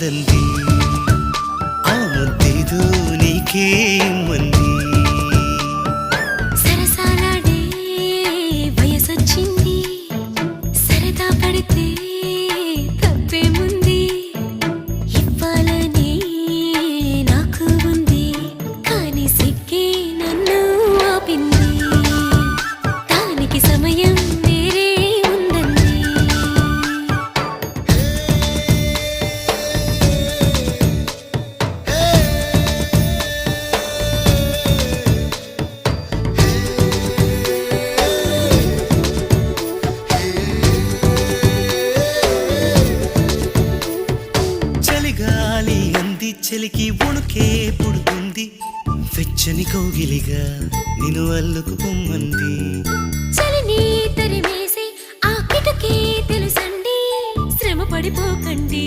ఉందంది ఆ ముద్దేదో నీకే ఇమ్మంది సరసాలాడే వయసొచ్చింది సరదా పడితే తప్పేముంది ఇవ్వాలని నాకు ఉంది కానీ సిగ్గే నన్ను ఆపింది దానికి సమయం వేరే ఉందండి చలిగాలి అంది చలికి వణుకే పుడుతుంది వెచ్చని కౌగిలిగా నిన్ను అల్లుకు పొమ్మంది చలిని తరిమేసి ఆ కిటకే తెలుసండి శ్రమ పడిపోకండి